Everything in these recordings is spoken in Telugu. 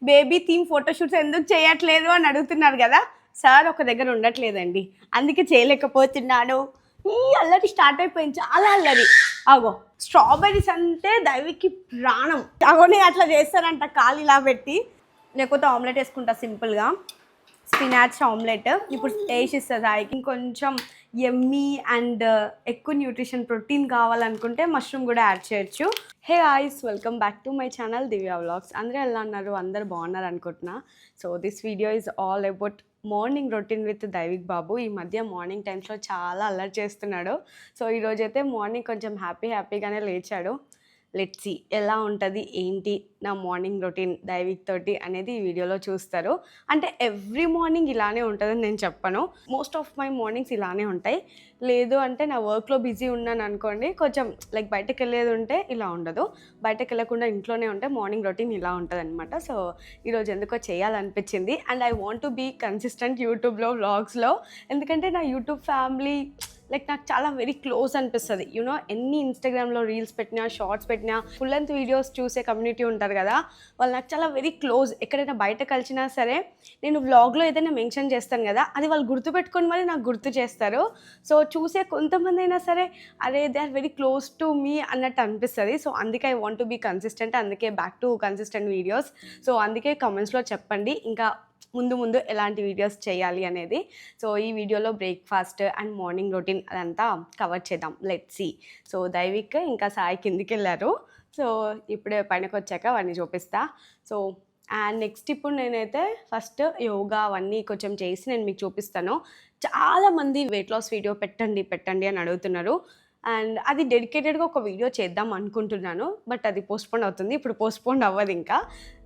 బేబీ థీమ్ ఫోటోషూట్స్ ఎందుకు చేయట్లేదు అని అడుగుతున్నారు కదా. సార్ ఒక దగ్గర ఉండట్లేదండి, అందుకే చేయలేకపోతున్నాను. ఈ అల్లరి స్టార్ట్ అయిపోయింది, చాలా అల్లరి. అగో స్ట్రాబెర్రీస్ అంటే దైవికి ప్రాణం. అగోని అట్లా చేస్తారంట, కాలు ఇలా పెట్టి. లేకపోతే ఆమ్లెట్ వేసుకుంటా సింపుల్గా, స్పినాచ్ ఆమ్లెట్. ఇప్పుడు వేసిస్తుంది సాయికి. ఇంకొంచెం ఎమ్మీ అండ్ ఎక్కువ న్యూట్రిషన్ ప్రోటీన్ కావాలనుకుంటే మష్రూమ్ కూడా యాడ్ చేయొచ్చు. Hey guys, welcome back to my channel Divya vlogs. అందరూ ఎలా ఉన్నారు? అందరు బాగున్నారు అనుకుంటున్నా. So this video is all about morning routine with Daivik బాబు. ఈ మధ్య మార్నింగ్ టైమ్స్లో చాలా అల్లరి చేస్తున్నాడు. సో ఈరోజైతే మార్నింగ్ కొంచెం హ్యాపీగానే లేచాడు. లెట్స్ సీ ఎలా ఉంటుంది ఏంటి నా మార్నింగ్ రొటీన్ దైవిక్ తోటి అనేది ఈ వీడియోలో చూస్తారు. అంటే ఎవ్రీ మార్నింగ్ ఇలానే ఉంటుందని నేను చెప్పను, మోస్ట్ ఆఫ్ మై మార్నింగ్స్ ఇలానే ఉంటాయి. లేదు అంటే నా వర్క్లో బిజీ ఉన్నాను అనుకోండి, కొంచెం లైక్ బయటకు వెళ్ళేది ఉంటే ఇలా ఉండదు, బయటకు వెళ్ళకుండా ఇంట్లోనే ఉంటే మార్నింగ్ రొటీన్ ఇలా ఉంటుంది అనమాట. సో ఈరోజు ఎందుకో చేయాలనిపించింది. And I want to be consistent యూట్యూబ్లో వ్లాగ్స్లో. ఎందుకంటే నా యూట్యూబ్ ఫ్యామిలీ లైక్ నాకు చాలా వెరీ క్లోజ్ అనిపిస్తుంది. యూనో ఎన్ని ఇన్స్టాగ్రామ్లో రీల్స్ పెట్టినా, షార్ట్స్ పెట్టినా, ఫుల్ లెంత్ వీడియోస్ చూసే కమ్యూనిటీ ఉంటారు కదా, వాళ్ళు నాకు చాలా వెరీ క్లోజ్. ఎక్కడైనా బయట కలిసినా సరే నేను వ్లాగ్లో ఏదైనా మెన్షన్ చేస్తాను కదా, అది వాళ్ళు గుర్తుపెట్టుకొని మరి నాకు గుర్తు చేస్తారు. సో చూసే కొంతమంది అయినా సరే అరే they are very close to me అన్నట్టు అనిపిస్తుంది. సో అందుకే I want to be consistent, అందుకే back to consistent videos. So అందుకే కామెంట్స్లో చెప్పండి ఇంకా ముందు ఎలాంటి వీడియోస్ చేయాలి అనేది. సో ఈ వీడియోలో బ్రేక్ఫాస్ట్ అండ్ మార్నింగ్ రొటీన్ అదంతా కవర్ చేద్దాం. Let's see. సో దైవిక్ ఇంకా సాయి కిందికి వెళ్ళారు. సో ఇప్పుడే పైనకి వచ్చాక అవన్నీ చూపిస్తా. సో అండ్ నెక్స్ట్ ఇప్పుడు నేనైతే ఫస్ట్ యోగా అవన్నీ కొంచెం చేసి నేను మీకు చూపిస్తాను. చాలామంది వెయిట్ లాస్ వీడియో పెట్టండి అని అడుగుతున్నారు. అండ్ అది డెడికేటెడ్గా ఒక వీడియో చేద్దాం అనుకుంటున్నాను, బట్ అది పోస్ట్పోన్ అవుతుంది. ఇప్పుడు పోస్ట్పోన్ అవ్వదు, ఇంకా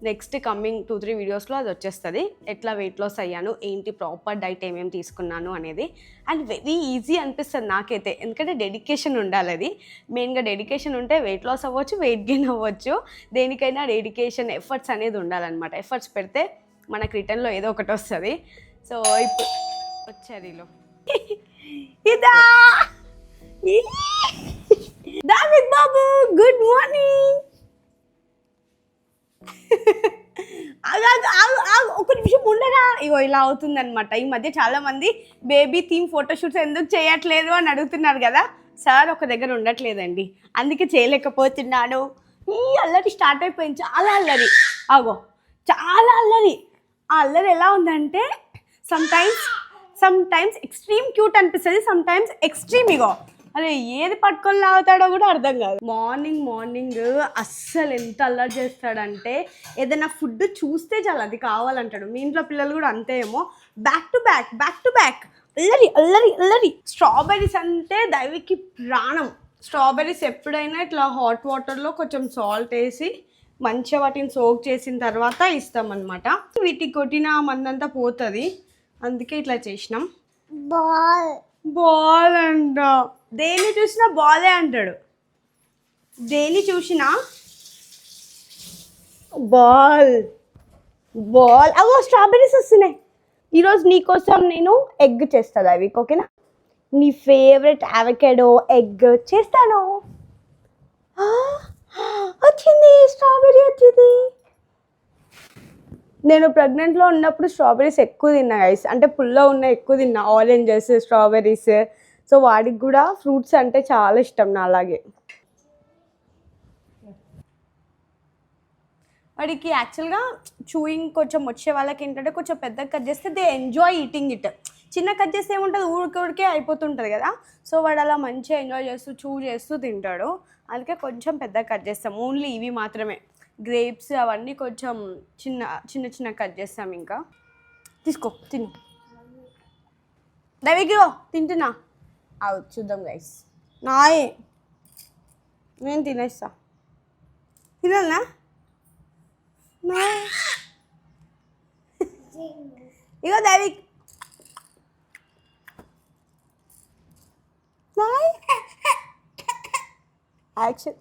నెక్స్ట్ కమింగ్ 2-3 వీడియోస్లో అది వచ్చేస్తుంది. ఎట్లా వెయిట్ లాస్ అయ్యాను, ఏంటి ప్రాపర్ డైట్ ఏమేమి తీసుకున్నాను అనేది. అండ్ వెరీ ఈజీ అనిపిస్తుంది నాకైతే, ఎందుకంటే డెడికేషన్ ఉండాలి. అది మెయిన్గా డెడికేషన్ ఉంటే వెయిట్ లాస్ అవ్వచ్చు, వెయిట్ గెయిన్ అవ్వచ్చు. దేనికైనా డెడికేషన్, ఎఫర్ట్స్ అనేది ఉండాలన్నమాట. ఎఫర్ట్స్ పెడితే మనకు రిటర్న్లో ఏదో ఒకటి వస్తుంది. సో ఇప్పుడు వచ్చారు వీళ్ళు. ఇదా దావిక్ బాబు, గుడ్ మార్నింగ్. ఒక నిమిషం ఉండగా. ఇగో ఇలా అవుతుందన్నమాట. ఈ మధ్య చాలా మంది బేబీ థీమ్ ఫోటోషూట్స్ ఎందుకు చేయట్లేదు అని అడుగుతున్నారు కదా. సార్ ఒక దగ్గర ఉండట్లేదండి, అందుకే చేయలేకపోతున్నాను. ఈ అల్లరి స్టార్ట్ అయిపోయింది, చాలా అల్లరి. అగో చాలా అల్లరి. ఆ అల్లరి ఎలా ఉందంటే సమ్టైమ్స్ ఎక్స్ట్రీమ్ క్యూట్ అనిపిస్తుంది, సమ్టైమ్స్ ఎక్స్ట్రీమ్. ఇగో అరే ఏది పట్టుకొని లాగుతాడో కూడా అర్థం కాదు. మార్నింగ్ అస్సలు ఎంత అల్లరి చేస్తాడంటే ఏదైనా ఫుడ్ చూస్తే చాలు అది కావాలంటాడు. మీ ఇంట్లో పిల్లలు కూడా అంతే ఏమో, బ్యాక్ టు బ్యాక్ అల్లరి. స్ట్రాబెర్రీస్ అంటే దైవికి ప్రాణం. స్ట్రాబెర్రీస్ ఎప్పుడైనా ఇట్లా హాట్ వాటర్లో కొంచెం సాల్ట్ వేసి మంచిగా వాటిని సోక్ చేసిన తర్వాత ఇస్తామన్నమాట. వీటికి కొట్టిన మందంతా పోతుంది, అందుకే ఇట్లా చేసినాం. బాల్ అంట, దేన్ని చూసినా బాలే అంటాడు. దేన్ని చూసినా బాల్. అవో స్ట్రాబెర్రీస్ వస్తున్నాయి. ఈరోజు నీకోసం నేను ఎగ్ చేస్తాను అవి, ఓకేనా? నీ ఫేవరెట్ అవకాడో ఎగ్ చేస్తాను. వచ్చింది స్ట్రాబెర్రీ, వచ్చింది. నేను ప్రెగ్నెంట్లో ఉన్నప్పుడు స్ట్రాబెర్రీస్ ఎక్కువ తిన్నా గైస్, అంటే పుల్లో ఉన్న ఎక్కువ తిన్నా, ఆరెంజెస్, స్ట్రాబెర్రీస్. సో వాడికి కూడా ఫ్రూట్స్ అంటే చాలా ఇష్టం నా అలాగే. వాడికి యాక్చువల్గా చూయింగ్ కొంచెం వచ్చే వాళ్ళకి ఏంటంటే కొంచెం పెద్దగా కట్ చేస్తే దే ఎంజాయ్ ఈటింగ్ ఇట్. చిన్న కట్ చేస్తే ఏముంటుంది, ఊరికే అయిపోతుంటుంది కదా. సో వాడు అలా మంచిగా ఎంజాయ్ చేస్తూ తింటాడు. అందుకే కొంచెం పెద్దగా కట్ చేస్తాం, ఓన్లీ ఇవి మాత్రమే. గ్రేప్స్ అవన్నీ కొంచెం చిన్న కట్ చేస్తాం. ఇంకా తీసుకో తిను దైవికి, తింటున్నా. అవు చూద్దాం గైస్. నాయే నేను తినేస్తా, తినాలనా? ఇగో దైవిక్, యాక్షన్.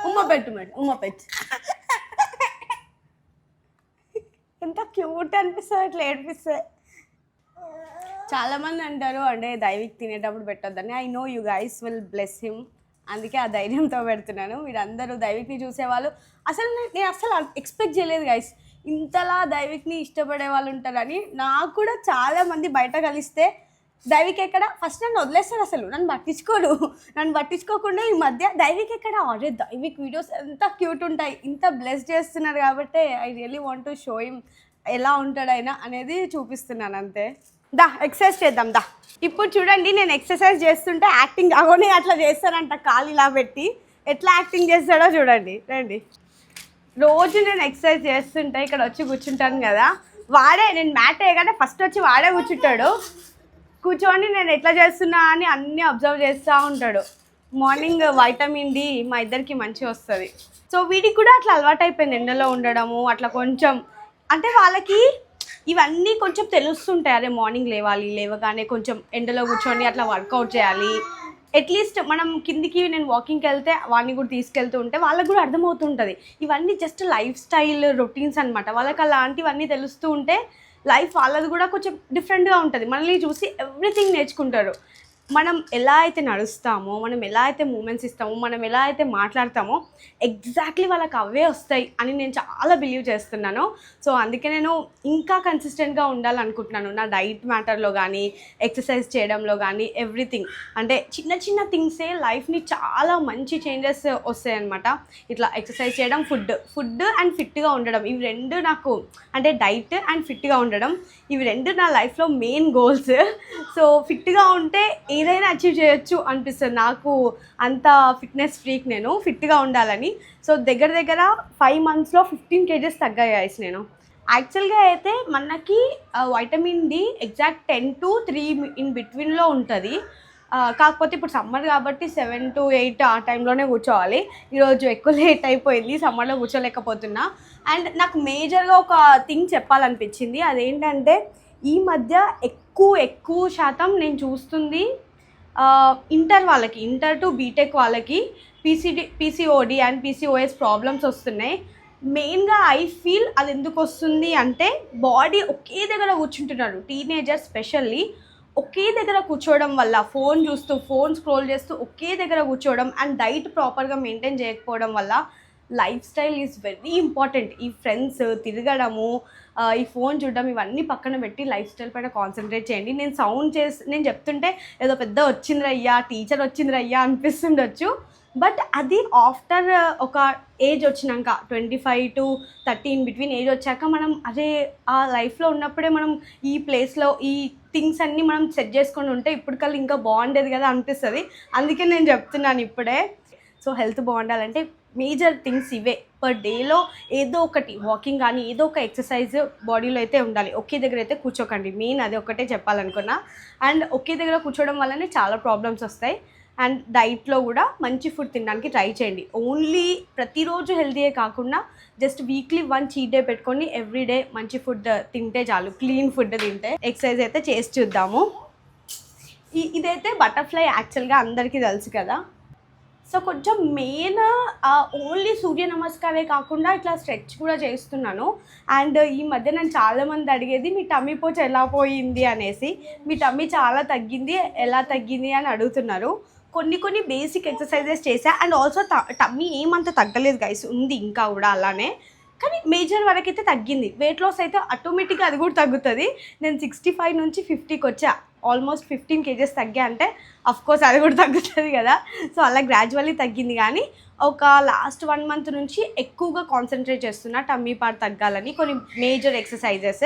ఉమ్మ పెట్టు. ఎంత క్యూట్ అనిపిస్తుంది, అట్లా ఏడిపిస్తుంది. చాలామంది అంటారు అంటే దైవిక్ తినేటప్పుడు పెట్టొద్దని. I know you guys will bless him, అందుకే ఆ ధైర్యంతో పెడుతున్నాను. మీరందరూ దైవిక్ని చూసేవాళ్ళు అసలు నేను అసలు ఎక్స్పెక్ట్ చేయలేదు గైస్, ఇంతలా దైవిక్ని ఇష్టపడే వాళ్ళు ఉంటారని. నాకు కూడా చాలామంది బయట కలిస్తే దైవిక్ ఎక్కడ ఫస్ట్ నన్ను వదిలేస్తారు, అసలు నన్ను పట్టించుకోరు. నన్ను పట్టించుకోకుండా ఈ మధ్య దైవిక్ ఎక్కడ, అరే దైవిక్ వీడియోస్ ఎంత క్యూట్ ఉంటాయి, ఇంత బ్లెస్ చేస్తున్నారు కాబట్టి I really want to show him ఎలా ఉంటాడైనా అనేది చూపిస్తున్నాను అంతే. దా ఎక్సర్సైజ్ చేద్దాం దా. ఇప్పుడు చూడండి నేను ఎక్సర్సైజ్ చేస్తుంటే యాక్టింగ్ అగోనే అట్లా చేస్తారంట, కాలు ఇలా పెట్టి ఎట్లా యాక్టింగ్ చేస్తాడో చూడండి. రండి, రోజు నేను ఎక్సర్సైజ్ చేస్తుంటే ఇక్కడ వచ్చి కూర్చుంటాను కదా, వాడే నేను మ్యాట్ వేయగానే ఫస్ట్ వచ్చి వాడే కూర్చుంటాడు. కూర్చొని నేను ఎట్లా చేస్తున్నా అని అన్నీ అబ్జర్వ్ చేస్తూ ఉంటాడు. మార్నింగ్ వైటమిన్ డి మా ఇద్దరికి మంచిగా వస్తుంది. సో వీడికి కూడా అట్లా అలవాటు అయిపోయింది ఎండలో ఉండడము అట్లా. కొంచెం అంటే వాళ్ళకి ఇవన్నీ కొంచెం తెలుస్తుంటాయి, అరే మార్నింగ్ లేవగానే కొంచెం ఎండలో కూర్చొని అట్లా వర్కౌట్ చేయాలి. అట్లీస్ట్ మనం కిందికి నేను వాకింగ్కి వెళ్తే వాడిని కూడా తీసుకెళ్తూ ఉంటే వాళ్ళకి కూడా అర్థమవుతుంటుంది. ఇవన్నీ జస్ట్ లైఫ్ స్టైల్ రొటీన్స్ అనమాట. వాళ్ళకి అలాంటివన్నీ తెలుస్తూ ఉంటే లైఫ్ వాళ్ళది కూడా కొంచెం డిఫరెంట్గా ఉంటుంది. మనల్ని చూసి ఎవ్రీథింగ్ నేర్చుకుంటారు. మనం ఎలా అయితే నడుస్తామో, మనం ఎలా అయితే మూమెంట్స్ ఇస్తామో, మనం ఎలా అయితే మాట్లాడతామో ఎగ్జాక్ట్లీ వాళ్ళకి అవే వస్తాయి అని నేను చాలా బిలీవ్ చేస్తున్నాను. సో అందుకే నేను ఇంకా కన్సిస్టెంట్గా ఉండాలనుకుంటున్నాను నా డైట్ మ్యాటర్లో కానీ, ఎక్సర్సైజ్ చేయడంలో కానీ, ఎవ్రీథింగ్. అంటే చిన్న చిన్న థింగ్సే లైఫ్ని చాలా మంచి చేంజెస్ వస్తాయి అనమాట. ఇట్లా ఎక్సర్సైజ్ చేయడం, ఫుడ్ అండ్ ఫిట్గా ఉండడం, ఇవి రెండు నాకు, అంటే డైట్ అండ్ ఫిట్గా ఉండడం, ఇవి రెండు నా లైఫ్లో మెయిన్ గోల్స్. సో ఫిట్గా ఉంటే ఏదైనా అచీవ్ చేయొచ్చు అనిపిస్తుంది నాకు. అంత ఫిట్నెస్ ఫ్రీక్ నేను, ఫిట్గా ఉండాలని. సో దగ్గర 5 monthsలో 15 kgs తగ్గాయి నేను. యాక్చువల్గా అయితే మనకి vitamin D exact 10 to 3 in బిట్వీన్లో ఉంటుంది. కాకపోతే ఇప్పుడు సమ్మర్ కాబట్టి 7 to 8 ఆ టైంలోనే కూర్చోవాలి. ఈరోజు ఎక్కువ లేట్ అయిపోయింది, సమ్మర్లో కూర్చోలేకపోతున్నా. అండ్ నాకు మేజర్గా ఒక థింగ్ చెప్పాలనిపించింది, అదేంటంటే ఈ మధ్య ఎక్కువ శాతం నేను చూస్తుంది ఇంటర్ టు బీటెక్ వాళ్ళకి పీసీఓడి అండ్ పీసీఓఎస్ ప్రాబ్లమ్స్ వస్తున్నాయి. మెయిన్గా ఐ ఫీల్ అది ఎందుకు వస్తుంది అంటే బాడీ ఒకే దగ్గర కూర్చుంటున్నారు టీనేజర్స్ స్పెషల్లీ. ఒకే దగ్గర కూర్చోవడం వల్ల, ఫోన్ స్క్రోల్ చేస్తూ ఒకే దగ్గర కూర్చోవడం అండ్ డైట్ ప్రాపర్గా మెయింటైన్ చేయకపోవడం వల్ల life style is very important. ఈ ఫ్రెండ్స్ తిరగడము, ఈ ఫోన్ చూడడం, ఇవన్నీ పక్కన పెట్టి లైఫ్ స్టైల్ పైన కాన్సన్ట్రేట్ చేయండి. నేను చెప్తుంటే ఏదో పెద్ద వచ్చిందిరయ్యా, టీచర్ వచ్చిందిరయ్యా అనిపిస్తుండొచ్చు. బట్ అది ఆఫ్టర్ ఒక ఏజ్ వచ్చినాక 25 to 30 ఇన్ బిట్వీన్ ఏజ్ వచ్చాక మనం అదే ఆ లైఫ్లో ఉన్నప్పుడే మనం ఈ ప్లేస్లో ఈ థింగ్స్ అన్నీ మనం సెట్ చేసుకొని ఉంటే ఇప్పటికల్లా ఇంకా బాగుండేది కదా అనిపిస్తుంది. అందుకే నేను చెప్తున్నాను ఇప్పుడే. సో హెల్త్ బాగుండాలంటే మేజర్ థింగ్స్ ఇవే. పర్ డేలో ఏదో ఒకటి వాకింగ్ కానీ ఏదో ఒక ఎక్సర్సైజ్ బాడీలో అయితే ఉండాలి. ఒకే దగ్గర అయితే కూర్చోకండి, మెయిన్ అది ఒకటే చెప్పాలనుకున్నా. అండ్ ఒకే దగ్గర కూర్చోవడం వల్లనే చాలా ప్రాబ్లమ్స్ వస్తాయి. అండ్ డైట్లో కూడా మంచి ఫుడ్ తినడానికి ట్రై చేయండి. ఓన్లీ ప్రతిరోజు హెల్తీయే కాకుండా జస్ట్ వీక్లీ 1 చీట్ డే పెట్టుకొని ఎవ్రీడే మంచి ఫుడ్ తింటే చాలు, క్లీన్ ఫుడ్ తింటే. ఎక్సర్సైజ్ అయితే చేసి చూద్దాము. ఇదైతే బటర్ఫ్లై యాక్చువల్గా అందరికీ తెలుసు కదా. సో కొంచెం మెయిన్ ఓన్లీ సూర్య నమస్కారే కాకుండా ఇట్లా స్ట్రెచ్ కూడా చేస్తున్నాను. అండ్ ఈ మధ్య నన్ను చాలామంది అడిగేది మీ టమ్మీ పోచ ఎలా పోయింది అనేసి. మీ టమ్మీ చాలా తగ్గింది, ఎలా తగ్గింది అని అడుగుతున్నారు. కొన్ని బేసిక్ ఎక్సర్సైజెస్ చేశా. అండ్ ఆల్సో టమ్మీ ఏమంత తగ్గలేదు గైస్, ఉంది ఇంకా కూడా అలానే. కానీ మేజర్ వరకు అయితే తగ్గింది. వెయిట్ లాస్ అయితే ఆటోమేటిక్గా అది కూడా తగ్గుతుంది. నేను 65 నుంచి 50కి వచ్చా, ఆల్మోస్ట్ 15 kgs తగ్గా అంటే అఫ్కోర్స్ అది కూడా తగ్గుతుంది కదా. సో అలా గ్రాడ్యువల్లీ తగ్గింది. కానీ ఒక లాస్ట్ 1 month నుంచి ఎక్కువగా కాన్సన్ట్రేట్ చేస్తున్నా టమ్మీ పార్ట్ తగ్గాలని. కొన్ని మేజర్ ఎక్సర్సైజెస్,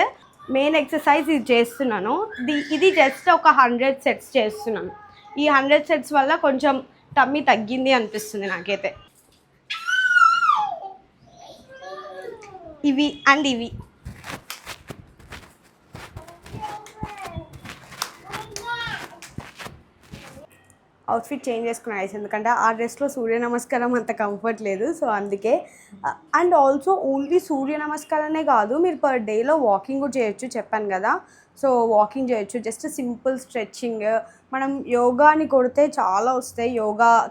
మెయిన్ ఎక్సర్సైజ్ ఇది చేస్తున్నాను. ఇది జస్ట్ ఒక 100 sets చేస్తున్నాను. ఈ 100 sets వల్ల కొంచెం టమ్మీ తగ్గింది అనిపిస్తుంది నాకైతే. ఇవి అండ్ ఇవి అవుట్ఫిట్ చేంజ్ చేసుకున్నాను ఎందుకంటే ఆ డ్రెస్లో సూర్య నమస్కారం అంత కంఫర్ట్ లేదు. సో అందుకే. అండ్ ఆల్సో ఓన్లీ సూర్య నమస్కారమే కాదు, మీరు పర్ డేలో వాకింగ్ కూడా చేయొచ్చు చెప్పాను కదా. సో వాకింగ్ చేయొచ్చు, జస్ట్ సింపుల్ స్ట్రెచ్చింగ్. మనం యోగాని కొడితే చాలా వస్తాయి,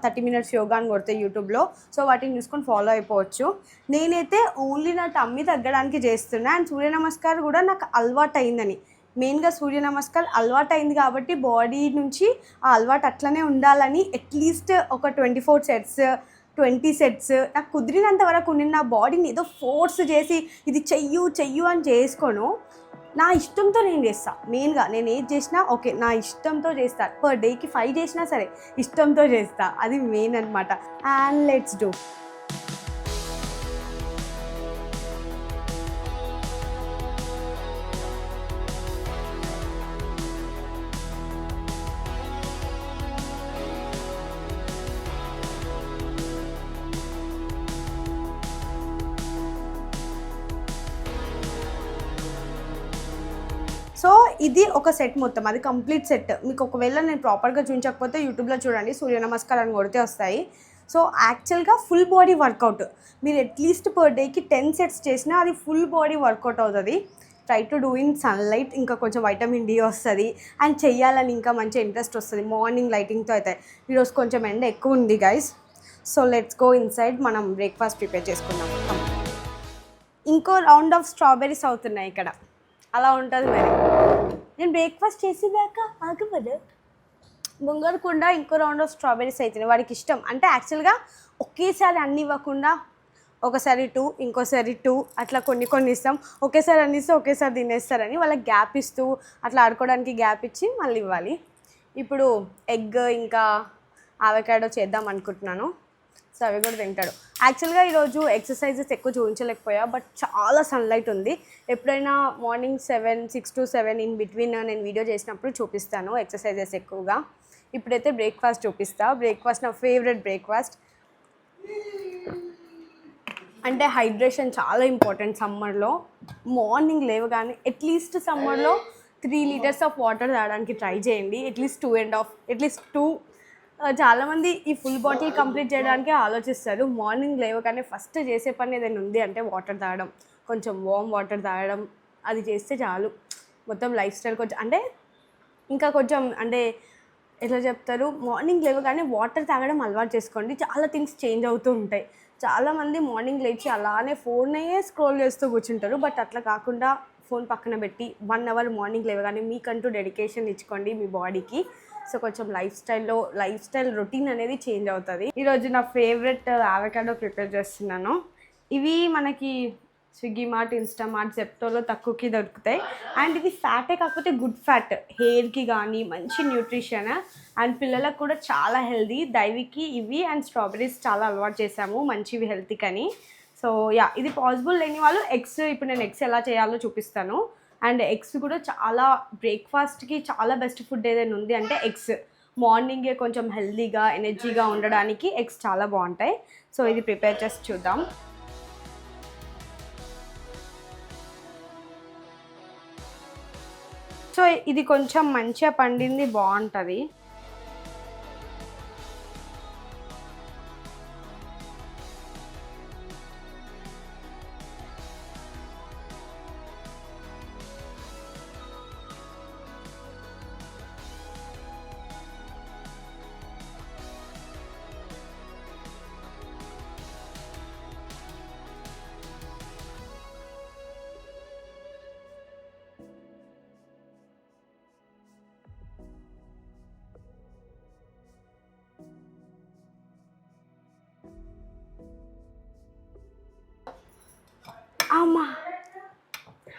30 minutes యోగా అని కొడితే యూట్యూబ్లో. సో వాటిని చూసుకొని ఫాలో అయిపోవచ్చు. నేనైతే ఓన్లీ నా టమ్మీ తగ్గడానికి చేస్తున్నా. అండ్ సూర్య నమస్కారం కూడా నాకు అలవాటు అయిందని. మెయిన్గా సూర్య నమస్కార్ అలవాటు అయింది కాబట్టి బాడీ నుంచి ఆ అలవాటు అట్లనే ఉండాలని అట్లీస్ట్ ఒక 24 సెట్స్ 20 సెట్స్ నాకు కుదిరినంత వరకు నేను నా బాడీని ఏదో ఫోర్స్ చేసి ఇది చెయ్యు అని చేసుకోను. నా ఇష్టంతో నేను చేస్తాను. మెయిన్గా నేను ఏది చేసినా ఓకే నా ఇష్టంతో చేస్తాను. పర్ డేకి 5 చేసినా సరే ఇష్టంతో చేస్తా. అది మెయిన్ అనమాట. And let's do. సో ఇది ఒక సెట్ మొత్తం, అది కంప్లీట్ సెట్. మీకు ఒకవేళ నేను ప్రాపర్గా చూపించకపోతే యూట్యూబ్లో చూడండి, సూర్య నమస్కారం అని కొడితే వస్తాయి. సో యాక్చువల్గా ఫుల్ బాడీ వర్కౌట్ మీరు అట్లీస్ట్ పర్ డేకి 10 సెట్స్ చేసినా అది ఫుల్ బాడీ వర్కౌట్ అవుతుంది. Try to do in sunlight. ఇంకా కొంచెం వైటమిన్ డి వస్తుంది అండ్ చెయ్యాలని ఇంకా మంచి ఇంట్రెస్ట్ వస్తుంది. మార్నింగ్ లైటింగ్తో అయితే ఈరోజు కొంచెం ఎండ ఎక్కువ ఉంది guys. So let's go inside. మనం బ్రేక్ఫాస్ట్ ప్రిపేర్ చేసుకుందాం. ఇంకో రౌండ్ ఆఫ్ స్ట్రాబెర్రీస్ అవుతున్నాయి ఇక్కడ, అలా ఉంటుంది. మరి నేను బ్రేక్ఫాస్ట్ చేసేదాక ఆగమదు. బొంగరకుండా ఇంకో రౌండ్ ఆఫ్ స్ట్రాబెర్రీస్ అవుతున్నాయి. వాడికి ఇష్టం అంటే యాక్చువల్గా ఒకేసారి అన్నీ ఇవ్వకుండా ఒకసారి 2 ఇంకోసారి 2 అట్లా కొన్ని ఇస్తాం. ఒకేసారి అన్ని ఇస్తే ఒకేసారి తినేస్తారని వాళ్ళకి గ్యాప్ ఇస్తూ అట్లా ఆడుకోవడానికి గ్యాప్ ఇచ్చి మళ్ళీ ఇవ్వాలి. ఇప్పుడు ఎగ్ ఇంకా అవకాడో చేద్దాం అనుకుంటున్నాను. సో అవి కూడా తింటాడు. యాక్చువల్గా ఈరోజు ఎక్సర్సైజెస్ ఎక్కువ చూపించలేకపోయా, బట్ చాలా సన్లైట్ ఉంది. ఎప్పుడైనా మార్నింగ్ 6 to 7 ఇన్ బిట్వీన్ నేను వీడియో చేసినప్పుడు చూపిస్తాను ఎక్సర్సైజెస్ ఎక్కువగా. ఇప్పుడైతే బ్రేక్ఫాస్ట్ చూపిస్తా. బ్రేక్ఫాస్ట్ నా ఫేవరెట్ బ్రేక్ఫాస్ట్. అంటే హైడ్రేషన్ చాలా ఇంపార్టెంట్ సమ్మర్లో. మార్నింగ్ లేవగానే అట్లీస్ట్ సమ్మర్లో 3 liters ఆఫ్ వాటర్ తాగడానికి ట్రై చేయండి. అట్లీస్ట్ 2. చాలామంది ఈ ఫుల్ బాటిల్ కంప్లీట్ చేయడానికే ఆలోచిస్తారు. మార్నింగ్ లేవగానే ఫస్ట్ చేసే పని ఏదైనా ఉంది అంటే వాటర్ తాగడం, కొంచెం వామ్ వాటర్ తాగడం. అది చేస్తే చాలు. మొత్తం లైఫ్ స్టైల్ కొంచెం అంటే ఇంకా కొంచెం అంటే ఎట్లా చెప్తారు, మార్నింగ్ లేవగానే వాటర్ తాగడం అలవాటు చేసుకోండి. చాలా థింగ్స్ చేంజ్ అవుతూ ఉంటాయి. చాలామంది మార్నింగ్ లేచి అలానే ఫోన్నే స్క్రోల్ చేస్తూ కూర్చుంటారు. బట్ అట్లా కాకుండా ఫోన్ పక్కన పెట్టి 1 hour మార్నింగ్ లేవగానే మీకంటూ డెడికేషన్ ఇచ్చుకోండి మీ బాడీకి. సో కొంచెం లైఫ్ స్టైల్ రొటీన్ అనేది చేంజ్ అవుతుంది. ఈరోజు నా ఫేవరెట్ అవకాడో ప్రిపేర్ చేస్తున్నాను. ఇవి మనకి స్విగ్గీ మార్ట్, ఇన్స్టామార్ట్, జెప్టోలో తక్కువకి దొరుకుతాయి. అండ్ ఇది ఫ్యాటే కాకపోతే గుడ్ ఫ్యాట్, హెయిర్కి కానీ మంచి న్యూట్రిషన్ అండ్ పిల్లలకు కూడా చాలా హెల్దీ. దైవికి ఇవి అండ్ స్ట్రాబెర్రీస్ చాలా అలవాటు చేసాము మంచివి హెల్తీకి అని. సో యా, ఇది పాసిబుల్ లేని వాళ్ళు ఎగ్స్, ఇప్పుడు నేను ఎగ్స్ ఎలా చేయాలో చూపిస్తాను. అండ్ ఎగ్స్ కూడా చాలా బ్రేక్ఫాస్ట్కి చాలా బెస్ట్ ఫుడ్ ఏదైనా ఉంది అంటే ఎగ్స్. మార్నింగే కొంచెం హెల్దీగా ఎనర్జీగా ఉండడానికి ఎగ్స్ చాలా బాగుంటాయి. సో ఇది ప్రిపేర్ చేసి చూద్దాం. సో ఇది కొంచెం మంచిగా పండింది బాగుంటుంది.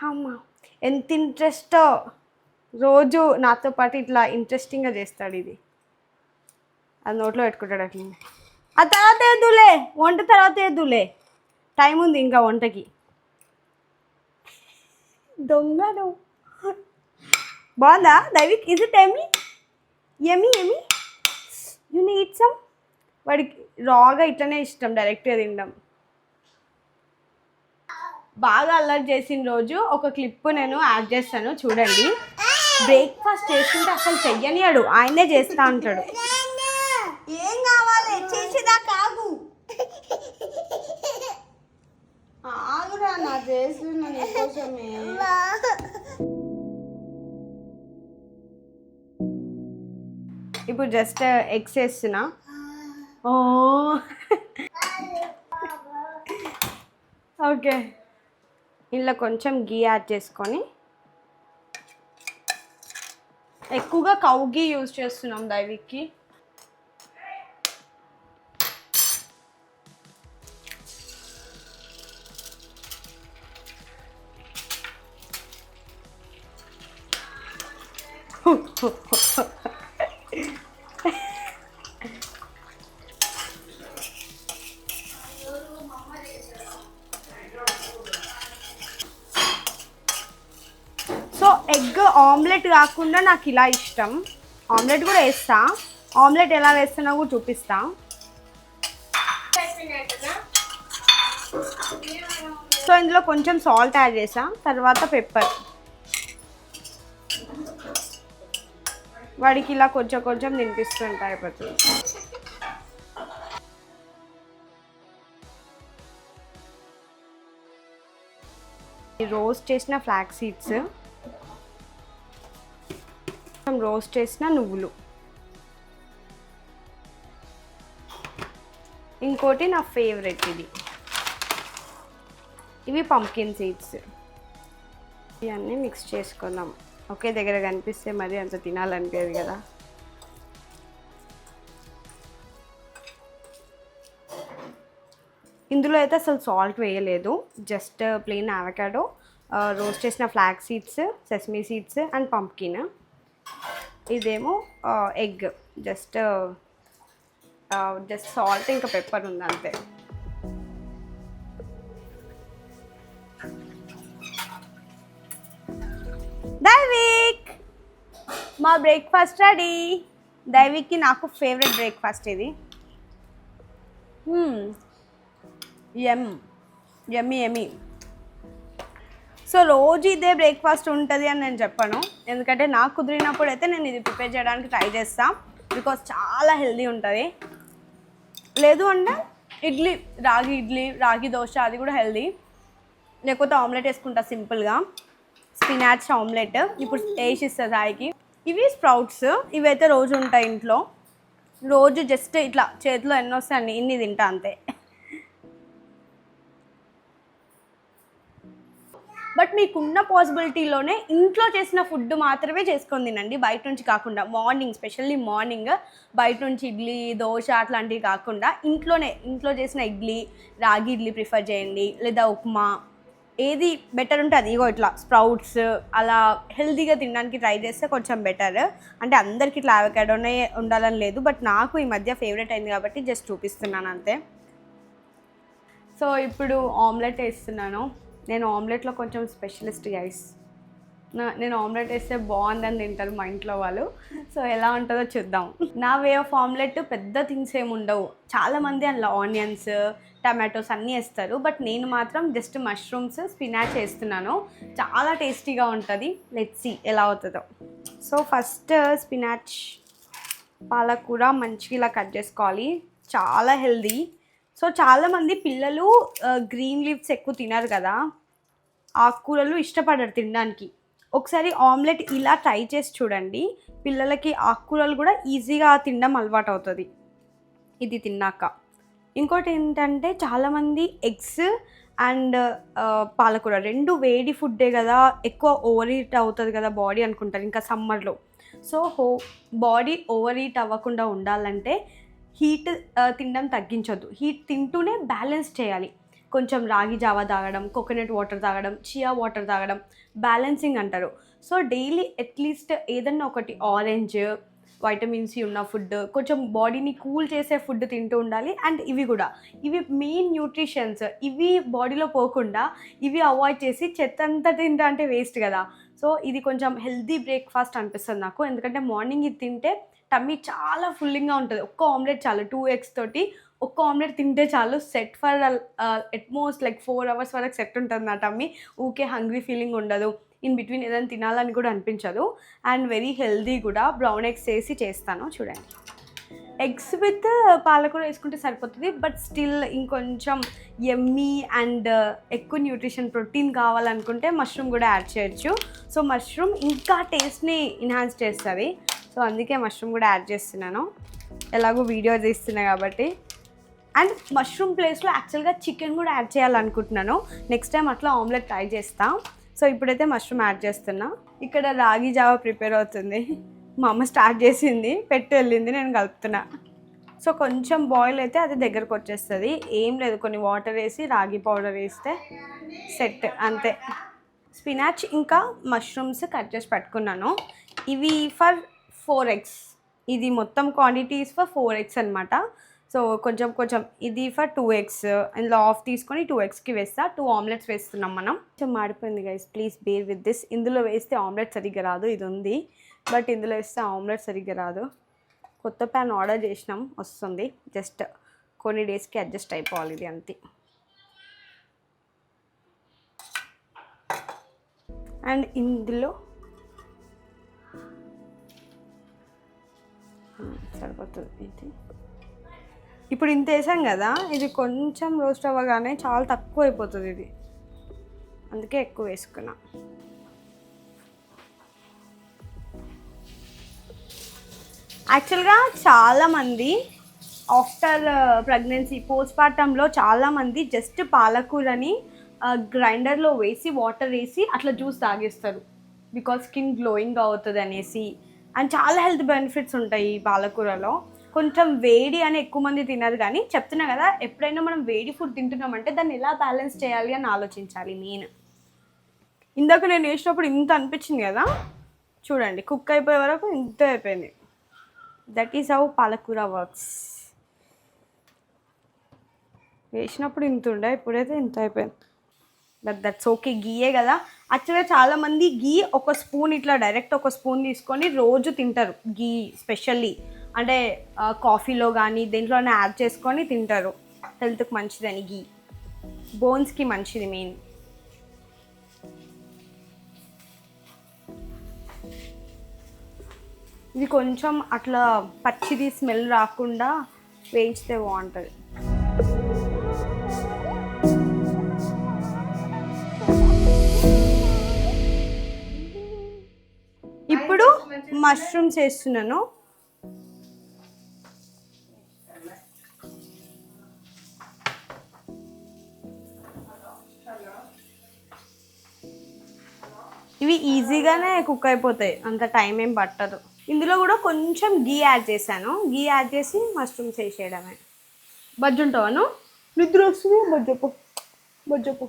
అమ్మా ఎంత ఇంట్రెస్టో, రోజు నాతో పాటు ఇట్లా ఇంట్రెస్టింగ్గా చేస్తాడు. ఇది అది నోట్లో పెట్టుకుంటాడు అట్లా. ఆ తర్వాత వేద్దులే, వంట తర్వాత వేద్దులే, టైం ఉంది ఇంకా వంటకి. దొంగను బాగుందా Daivik? Is it yummy you need some? వాడికి రాగా ఇట్లనే ఇష్టం, డైరెక్ట్గా తినడం. బాగా అల్లరి చేసిన రోజు ఒక క్లిప్ నేను యాడ్ చేస్తాను చూడండి. బ్రేక్ఫాస్ట్ చేసుకుంటే అసలు చెయ్యనియాడు, ఆయనే చేస్తా అంటాడు. ఏం కావాలి చేసేదాకా ఆగురా, నా చేస్తున్నాను కోసమే. ఇప్పుడు జస్ట్ ఎగ్స్ వేస్తున్నా. ఓకే, ఇందులో కొంచెం గీ యాడ్ చేసుకొని ఎక్కువగా కౌ ఘీ యూజ్ చేస్తున్నాం దైవిక్కి. సో ఎగ్ ఆమ్లెట్ కాకుండా నాకు ఇలా ఇష్టం. ఆమ్లెట్ కూడా వేస్తా. ఆమ్లెట్ ఎలా వేస్తున్నా కూడా చూపిస్తా. సో ఇందులో కొంచెం సాల్ట్ యాడ్ చేసా, తర్వాత పెప్పర్. వాడికి ఇలా కొంచెం కొంచెం తినిపిస్తుంటా అయిపోతుంది. రోస్ట్ చేసిన ఫ్లాక్స్ సీడ్స్, రోస్ట్ చేసిన నువ్వులు, ఇంకోటి నా ఫేవరెట్ ఇవి పంకిన్ సీడ్స్. ఇవన్నీ మిక్స్ చేసుకుందాం. ఒకే దగ్గర కనిపిస్తే మరి అంత తినాలనిపించదు కదా. ఇందులో అయితే అసలు సాల్ట్ వేయలేదు, జస్ట్ ప్లెయిన్ అవకాడో, రోస్ట్ చేసిన flax seeds, sesame seeds and pumpkin. ఇదేమో ఎగ్, జస్ట్ సాల్ట్ ఇంకా పెప్పర్ ఉంది అంతే. దైవిక్, మా బ్రేక్ఫాస్ట్ రెడీ. దైవిక్కి నాకు ఫేవరెట్ బ్రేక్ఫాస్ట్ ఇది. యమ్మీ. సో రోజు ఇదే బ్రేక్ఫాస్ట్ ఉంటుంది అని నేను చెప్పను, ఎందుకంటే నాకు కుదిరినప్పుడు అయితే నేను ఇది ప్రిపేర్ చేయడానికి ట్రై చేస్తాను. బికాస్ చాలా హెల్దీ ఉంటుంది. లేదు అంటే ఇడ్లీ, రాగి దోశ, అది కూడా హెల్దీ. లేకపోతే ఆమ్లెట్ వేసుకుంటా సింపుల్గా, స్పినాచ్ ఆమ్లెట్. ఇప్పుడు వేసి ఇస్తా సాయికి. ఇవి స్ప్రౌట్స్, ఇవైతే రోజు ఉంటాయి ఇంట్లో. రోజు జస్ట్ ఇట్లా చేతిలో ఎన్ని వస్తాయి ఇన్ని తింటా అంతే. బట్ మీకున్న పాసిబిలిటీలోనే ఇంట్లో చేసిన ఫుడ్ మాత్రమే చేసుకొని తినండి, బయట నుంచి కాకుండా. మార్నింగ్, స్పెషల్లీ మార్నింగ్ బయట నుంచి ఇడ్లీ, దోశ అట్లాంటివి కాకుండా ఇంట్లో చేసిన రాగి ఇడ్లీ ప్రిఫర్ చేయండి, లేదా ఉప్మా, ఏది బెటర్ ఉంటే అది. ఇగో ఇట్లా స్ప్రౌట్స్ అలా హెల్తీగా తినడానికి ట్రై చేస్తే కొంచెం బెటర్. అంటే అందరికి ఇట్లా అవకాడోనే ఉండాలని లేదు, బట్ నాకు ఈ మధ్య ఫేవరెట్ అయింది కాబట్టి జస్ట్ చూపిస్తున్నాను అంతే. సో ఇప్పుడు ఆమ్లెట్ వేస్తున్నాను. నేను ఆమ్లెట్లో కొంచెం స్పెషలిస్ట్ గైస్. నేను ఆమ్లెట్ వేస్తే బాగుందని తింటారు మా ఇంట్లో వాళ్ళు. సో ఎలా ఉంటుందో చూద్దాం. నా వే ఆఫ్ ఆమ్లెట్ పెద్ద థింగ్స్ ఏమి ఉండవు. చాలామంది అందులో ఆనియన్స్, టమాటోస్ అన్నీ వేస్తారు, బట్ నేను మాత్రం జస్ట్ మష్రూమ్స్, స్పినాచ్ వేస్తున్నాను. చాలా టేస్టీగా ఉంటుంది. లెట్స్ సీ ఎలా అవుతుందో. సో ఫస్ట్ స్పినాచ్, పాలకూర మంచిగా ఇలా కట్ చేసుకోవాలి. చాలా హెల్దీ. సో చాలామంది పిల్లలు గ్రీన్ లీవ్స్ ఎక్కువ తినరు కదా, ఆకుకూరలు ఇష్టపడరు తినడానికి. ఒకసారి ఆమ్లెట్ ఇలా ట్రై చేసి చూడండి. పిల్లలకి ఆకుకూరలు కూడా ఈజీగా తినడం అలవాటు అవుతుంది ఇది తిన్నాక. ఇంకోటి ఏంటంటే చాలామంది ఎగ్స్ అండ్ పాలకూర రెండు వేడి ఫుడ్డే కదా, ఎక్కువ ఓవర్ హీట్ అవుతుంది కదా బాడీ అనుకుంటారు, ఇంకా సమ్మర్లో. సో బాడీ ఓవర్ హీట్ అవ్వకుండా ఉండాలంటే హీట్ తినడం తగ్గించొద్దు. హీట్ తింటూనే బ్యాలెన్స్ చేయాలి. కొంచెం రాగి జావా తాగడం, కోకోనట్ వాటర్ తాగడం, చియా వాటర్ తాగడం బ్యాలెన్సింగ్ అంటారు. సో డైలీ అట్లీస్ట్ ఏదన్నా ఒకటి ఆరెంజ్, వైటమిన్ సి ఉన్న ఫుడ్, కొంచెం బాడీని కూల్ చేసే ఫుడ్ తింటూ ఉండాలి. అండ్ ఇవి మెయిన్ న్యూట్రిషన్స్. ఇవి బాడీలో పోకుండా ఇవి అవాయిడ్ చేసి చెత్త అంతా తింటా అంటే వేస్ట్ కదా. సో ఇది కొంచెం హెల్దీ బ్రేక్ఫాస్ట్ అనిపిస్తుంది నాకు, ఎందుకంటే మార్నింగ్ ఇది తింటే టమ్మీ చాలా ఫుల్లింగ్గా ఉంటుంది. ఒక్క ఆమ్లెట్ చాలు, 2 eggs తోటి ఒక్క ఆమ్లెట్ తింటే చాలు. Set for utmost like 4 hours వరకు సెట్ ఉంటుంది నా టమ్మీ. ఊకే హంగ్రీ ఫీలింగ్ ఉండదు, ఇన్ బిట్వీన్ ఏదైనా తినాలని కూడా అనిపించదు. అండ్ వెరీ హెల్దీ కూడా. బ్రౌన్ ఎగ్స్ వేసి చేస్తాను చూడండి. ఎగ్స్ విత్ పాలకూర వేసుకుంటే సరిపోతుంది, బట్ స్టిల్ ఇంకొంచెం యమ్మీ అండ్ ఎక్కువ న్యూట్రిషన్, ప్రోటీన్ కావాలనుకుంటే మష్రూమ్ కూడా యాడ్ చేయొచ్చు. సో మష్రూమ్ ఇంకా టేస్ట్ని ఎన్హాన్స్ చేస్తుంది. సో అందుకే మష్రూమ్ కూడా యాడ్ చేస్తున్నాను, ఎలాగో వీడియో తీస్తున్నా కాబట్టి. అండ్ మష్రూమ్ ప్లేస్లో యాక్చువల్గా చికెన్ కూడా యాడ్ చేయాలనుకుంటున్నాను. నెక్స్ట్ టైం అట్లా ఆమ్లెట్ ట్రై చేస్తాను. సో ఇప్పుడైతే మష్రూమ్ యాడ్ చేస్తున్నా. ఇక్కడ రాగి జావా ప్రిపేర్ అవుతుంది. మా అమ్మ స్టార్ట్ చేసింది, పెట్టి వెళ్ళింది, నేను కలుపుతున్నా. సో కొంచెం బాయిల్ అయితే అది దగ్గరకు వచ్చేస్తుంది. ఏం లేదు, కొన్ని వాటర్ వేసి రాగి పౌడర్ వేస్తే సెట్ అంతే. స్పినాచ్ ఇంకా మష్రూమ్స్ కట్ చేసి పెట్టుకున్నాను. ఇవి ఫర్ 4 eggs. ఇది మొత్తం క్వాంటిటీస్ ఫర్ 4 eggs అనమాట. సో కొంచెం కొంచెం ఇది ఫర్ 2 eggs. ఇందులో ఆఫ్ తీసుకొని 2 eggsకి వేస్తా. 2 omelets వేస్తున్నాం మనం. కొంచెం మాడిపోయింది guys, please bear with this. ఇందులో వేస్తే ఆమ్లెట్ సరిగ్గా రాదు, ఇది ఉంది, బట్ ఇందులో వేస్తే ఆమ్లెట్ సరిగ్గా రాదు. కొత్త ప్యాన్ ఆర్డర్ చేసినాం, వస్తుంది, జస్ట్ కొన్ని డేస్కి అడ్జస్ట్ అయిపోవాలి ఇది అంతే. అండ్ ఇందులో సరిపోతుంది ఇది. ఇప్పుడు ఇంత వేసాం కదా, ఇది కొంచెం రోస్ట్ అవ్వగానే చాలా తక్కువ అయిపోతుంది ఇది, అందుకే ఎక్కువ వేసుకున్నా. యాక్చువల్గా చాలామంది ఆఫ్టర్ ప్రెగ్నెన్సీ పోస్ట్ పార్టంలో చాలామంది జస్ట్ పాలకూరని గ్రైండర్లో వేసి వాటర్ వేసి అట్లా జ్యూస్ తాగేస్తారు, బికాజ్ స్కిన్ గ్లోయింగ్ అవుతుంది అనేసి. అండ్ చాలా హెల్త్ బెనిఫిట్స్ ఉంటాయి ఈ పాలకూరలో. కొంచెం వేడి అని ఎక్కువ మంది తినరు, కానీ చెప్తున్నా కదా, ఎప్పుడైనా మనం వేడి ఫుడ్ తింటున్నామంటే దాన్ని ఎలా బ్యాలెన్స్ చేయాలి అని ఆలోచించాలి మెయిన్. ఇందాక నేను వేసినప్పుడు ఇంత అనిపించింది కదా, చూడండి కుక్ అయిపోయే వరకు ఇంత అయిపోయింది. దట్ ఈస్ హౌ పాలకూర వర్క్స్. వేసినప్పుడు ఇంత ఉండే, ఇప్పుడైతే ఇంత అయిపోయింది. దట్స్ ఓకే, గీయే కదా. యాక్చువల్గా చాలామంది గీ ఒక స్పూన్ ఇట్లా డైరెక్ట్ ఒక స్పూన్ తీసుకొని రోజు తింటారు గీ, స్పెషల్లీ అంటే కాఫీలో కానీ దేంట్లోనే యాడ్ చేసుకొని తింటారు, హెల్త్కి మంచిదని. గీ బోన్స్కి మంచిది మెయిన్. ఇది కొంచెం అట్లా పచ్చిది స్మెల్ రాకుండా వేయించితే బాగుంటుంది. ఇప్పుడు మష్రూమ్స్ వేస్తున్నాను. ఇవి ఈజీగానే కుక్ అయిపోతాయి, అంత టైం ఏం పట్టదు. ఇందులో కూడా కొంచెం గీ యాడ్ చేశాను, గీ యాడ్ చేసి మష్రూమ్స్ వేసేయడమే. బజ్జుంటావాను, నిద్ర వస్తుంది, బజ్జపు.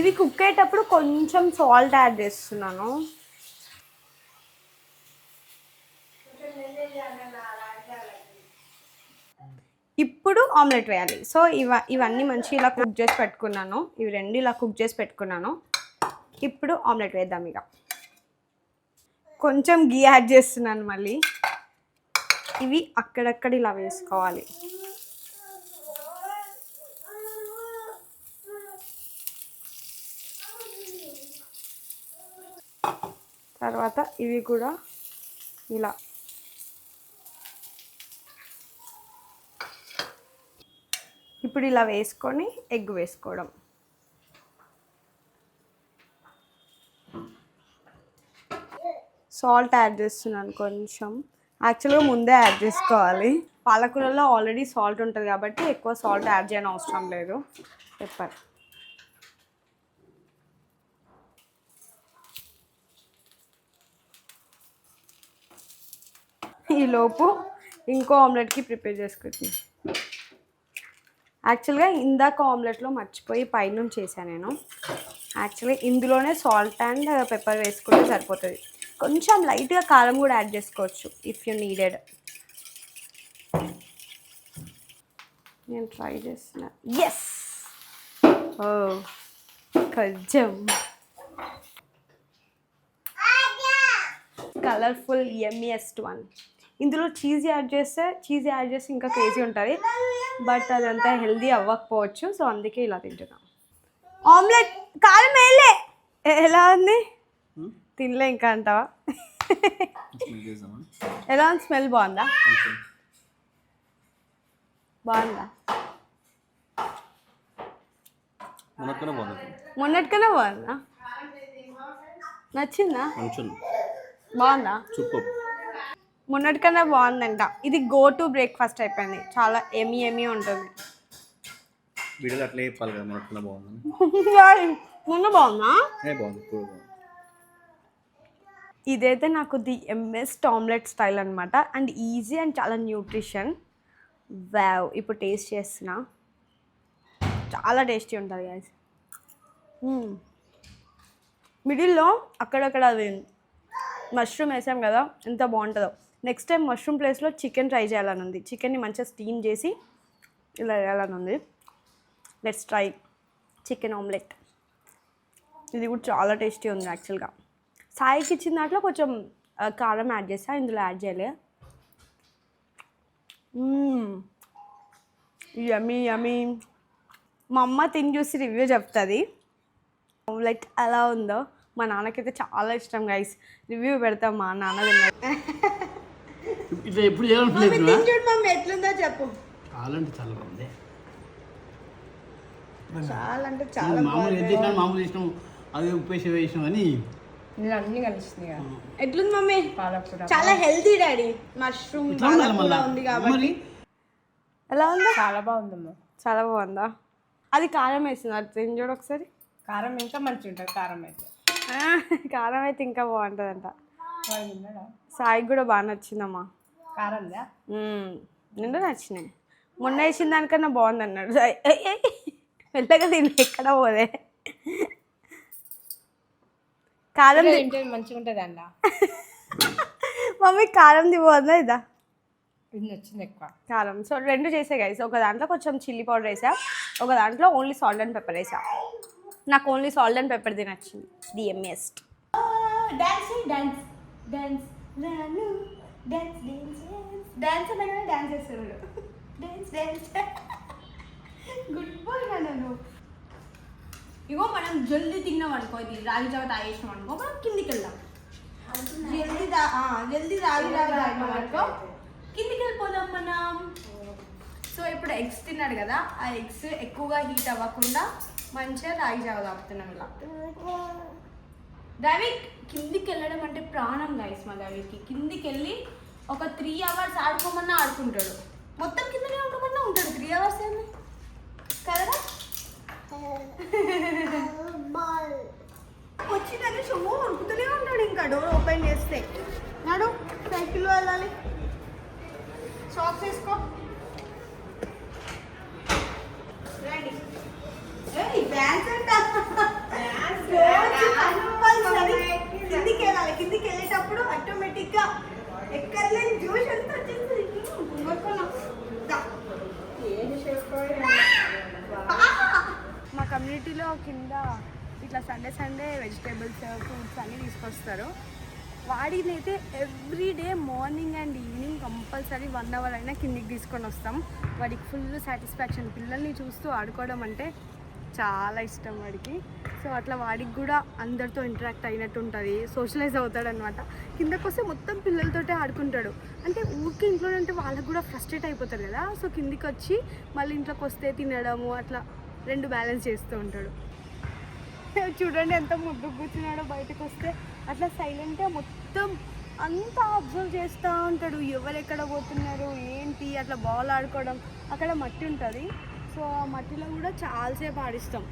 ఇవి కుక్ అయ్యేటప్పుడు కొంచెం సాల్ట్ యాడ్ చేస్తున్నాను. ఇప్పుడు ఆమ్లెట్ వేయాలి. సో ఇవన్నీ మంచిగా ఇలా కుక్ చేసి పెట్టుకున్నాను, ఇవి రెండు ఇలా కుక్ చేసి పెట్టుకున్నాను. ఇప్పుడు ఆమ్లెట్ వేద్దాం. ఇక కొంచెం గీ యాడ్ చేస్తున్నాను మళ్ళీ. ఇవి అక్కడక్కడ ఇలా వేసుకోవాలి. తర్వాత ఇవి కూడా ఇలా. ఇప్పుడు ఇలా వేసుకొని ఎగ్ వేసుకోవడం. సాల్ట్ యాడ్ చేస్తున్నాను కొంచెం, యాక్చువల్గా ముందే యాడ్ చేసుకోవాలి. పాలకూరలో ఆల్రెడీ సాల్ట్ ఉంటుంది కాబట్టి ఎక్కువ సాల్ట్ యాడ్ చేయని అవసరం లేదు. పెప్పర్. ఈలోపు ఇంకో ఆమ్లెట్కి ప్రిపేర్ చేసుకుంటున్నాను. యాక్చువల్గా ఇందాక ఆమ్లెట్లో మర్చిపోయి పైనుంచి చేశాను నేను. యాక్చువల్లీ ఇందులోనే సాల్ట్ అండ్ పెప్పర్ వేసుకుంటే సరిపోతుంది. కొంచెం లైట్గా కారం కూడా యాడ్ చేసుకోవచ్చు ఇఫ్ యూ నీడెడ్. నేను ట్రై చేస్తున్నా. ఎస్, ఓ కొంచెం కలర్ఫుల్ యమ్మీయెస్ట్ వన్. ఇందులో చీజ్ యాడ్ చేస్తే ఇంకా క్రేజీ ఉంటుంది, బట్ అదంతా హెల్దీ అవ్వకపోవచ్చు. సో అందుకే ఇలా తింటున్నాం. ఆమ్లెట్ కారం వేయలే, ఎలా ఉంది? తినలే ఇంకా అంటావా? ఎలా ఉంది? స్మెల్ బాగుందా? బాగుందా? మొన్నటికనే బాగుందా? నచ్చిందా? బాగుందా? మొన్నటికన్నా బాగుందంట. ఇది గో టు బ్రేక్ఫాస్ట్ అయిపోయింది, చాలా ఎమీ ఉంటుంది. మొన్న బాగుందా? ఇదైతే నాకు ది ఎంఎస్ట్ ఆమ్లెట్ స్టైల్ అనమాట అండ్ ఈజీ అండ్ చాలా న్యూట్రిషన్. వావ్, ఇప్పుడు టేస్ట్ చేస్తున్నా. చాలా టేస్టీ ఉంటుంది గైస్. మిడిల్లో అక్కడక్కడ అది మష్రూమ్ వేసాం కదా, ఎంత బాగుంటుందో. నెక్స్ట్ టైం మష్రూమ్ ప్లేస్లో చికెన్ ట్రై చేయాలని ఉంది. చికెన్ని మంచిగా స్టీమ్ చేసి ఇలా వేయాలని ఉంది. Let's try chicken omelette. ఇది కూడా చాలా టేస్టీ ఉంది యాక్చువల్గా. సాయికి ఇచ్చిన దాంట్లో కొంచెం కారం యాడ్ చేస్తా, ఇందులో యాడ్ చేయలే. యమ్మీ యమ్మీ. మా అమ్మ తిని చూసి రివ్యూ చెప్తుంది ఆమ్లెట్ ఎలా ఉందో. మా నాన్నకైతే చాలా ఇష్టం గైస్. రివ్యూ పెడతాం మా నాన్న తిన్నారు. చూడు మమ్మీ ఎట్లుందో చెప్పు. చాలా అంటే చాలా బాగుంది. చాలా అంటే చాలా మామూలు ఇష్టం. అది ఉప్పేసి వేసినాం అని అన్ని కలిసినాయి. ఎట్లుంది మమ్మీ? పాలకూర చాలా హెల్తీ డాడీ. మష్రూమ్ పాలకూర ఉంది కాబట్టి. ఎలా ఉందా? చాలా బాగుందమ్మా. చాలా బాగుందా? అది కారం వేసింది, అది తిని చూడు ఒకసారి. కారం ఇంకా మంచిగా ఉంటుంది. కారం అయితే కారం అయితే ఇంకా బాగుంటుందంట. సాయికి కూడా బాగా నచ్చిందమ్మా. కారందా? నిండు నచ్చినాయి. మొన్న వేసిన దానికన్నా బాగుంది అన్నాడు సాయి. మెల్లగా తిని ఎక్కడ పోదే. కారం మంచిగా ఉంటుంది అండ. మమ్మీ కారం బాగుందా? ఇదా ఇది నచ్చింది ఎక్కువ కారం. సో రెండు చేసే గైస్. ఒక దాంట్లో కొంచెం చిల్లీ పౌడర్ వేసా, ఒక దాంట్లో ఓన్లీ సాల్ట్ అండ్ పెప్పర్ వేసా. నాకు ఓన్లీ సాల్ట్ అండ్ పెప్పర్ది నచ్చింది. ది ఎంఎస్ట్. Dance dance dance dance dance అనగానే డాన్స్ చేస్తున్నాడు. Dance dance. గుడ్ బాయ్ నన్ను. ఇగో మనం జల్దీ తిన్నాం అనుకో, ఇది రాగి జావ తాగేసినాం అనుకో, మనం కిందికి వెళ్దాం. జల్దీ రాగి జావ తాగినాం అనుకో కిందికి వెళ్ళిపోదాం మనం. సో ఇప్పుడు ఎగ్స్ తిన్నాడు కదా, ఆ ఎగ్స్ ఎక్కువగా హీట్ అవ్వకుండా మంచిగా రాగి జావ తాగుతున్నాం ఇలా. డైవిక్ కిందికి వెళ్ళడం అంటే ప్రాణం గైస్ మా డైవిక్కి. కిందికి వెళ్ళి ఒక 3 hours ఆడుకోమన్నా ఆడుకుంటాడు. మొత్తం కిందనే ఉండమన్నా ఉంటాడు 3 hours ఏంది కదా. వచ్చిన షో ఉరుకుతూనే ఉంటాడు. ఇంకా డోర్ ఓపెన్ చేస్తే నాడు సైకిల్లో వెళ్ళాలి. సాక్స్ వేసుకో. కిందికి వెళ్ళాలి. కిందికి వెళ్ళేటప్పుడు ఆటోమేటిక్గా ఎక్కర్లేని జ్యూస్ ఎంత వచ్చింది. మా కమ్యూనిటీలో కింద ఇట్లా సండే వెజిటేబుల్స్ ఫ్రూట్స్ అన్నీ తీసుకొస్తారు. వాడినైతే everyday morning and evening compulsory 1 hour అయినా కిందికి తీసుకొని వస్తాం. వాడికి ఫుల్ సాటిస్ఫాక్షన్. పిల్లల్ని చూస్తూ ఆడుకోవడం అంటే చాలా ఇష్టం వాడికి. సో అట్లా వాడికి కూడా అందరితో ఇంటరాక్ట్ అయినట్టు ఉంటుంది, సోషలైజ్ అవుతాడు అనమాట. కిందకు వస్తే మొత్తం పిల్లలతోటే ఆడుకుంటాడు. అంటే ఊరికి ఇంట్లో అంటే వాళ్ళకి కూడా ఫ్రస్ట్రేట్ అయిపోతారు కదా. సో కిందికి వచ్చి మళ్ళీ ఇంట్లోకి వస్తే తినడము అట్లా 2 బ్యాలెన్స్ చేస్తూ ఉంటాడు. చూడండి ఎంత ముద్దు కూర్చున్నాడో. బయటకు వస్తే అట్లా సైలెంట్గా మొత్తం అంతా అబ్జర్వ్ చేస్తూ ఉంటాడు. ఎవరు ఎక్కడ పోతున్నారు ఏంటి, అట్లా బాల్ ఆడుకోవడం. అక్కడ మట్టి ఉంటుంది, సో ఆ మట్టిలో కూడా చాలాసేపు ఆడిస్తాం.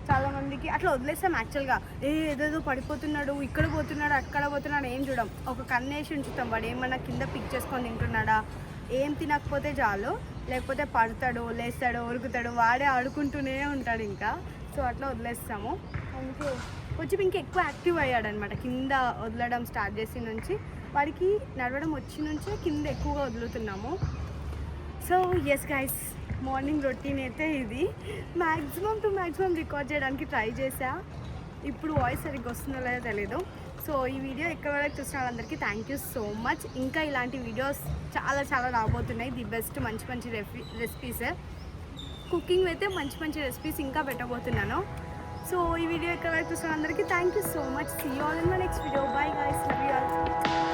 చాలామందికి అట్లా వదిలేస్తాం యాక్చువల్గా. ఏదేదో పడిపోతున్నాడు, ఇక్కడ పోతున్నాడు, అక్కడ పోతున్నాడు ఏం చూడం. ఒక కన్నేసి ఉంచుతాం. వాడు ఏమన్నా కింద పిక్ చేసుకొని తింటున్నాడా, ఏం తినకపోతే చాలు, లేకపోతే పడతాడు, లేస్తాడు, ఉరుకుతాడు, వాడే ఆడుకుంటూనే ఉంటాడు ఇంకా. సో అట్లా వదిలేస్తాము. అందుకే కొంచెం ఇంకా ఎక్కువ యాక్టివ్ అయ్యాడనమాట. కింద వదలడం స్టార్ట్ చేసి నుంచి వాడికి నడవడం వచ్చి నుంచే కింద ఎక్కువగా వదులుతున్నాము. So yes guys, morning routine అయితే ఇది. మ్యాక్సిమం రికార్డ్ చేయడానికి ట్రై చేసా. ఇప్పుడు వాయిస్ సరిగ్గా వస్తుందో లేదో తెలీదు. సో ఈ వీడియో ఎక్కడ వరకు చూసిన వాళ్ళందరికీ థ్యాంక్ యూ సో మచ్. ఇంకా ఇలాంటి వీడియోస్ చాలా రాబోతున్నాయి. ది బెస్ట్ మంచి రెసిపీస్, కుకింగ్ అయితే మంచి రెసిపీస్ ఇంకా పెట్టబోతున్నాను. సో ఈ వీడియో ఎక్కడ వరకు చూసిన అందరికీ thank you so much. See you all in my next video. Bye guys, love you all.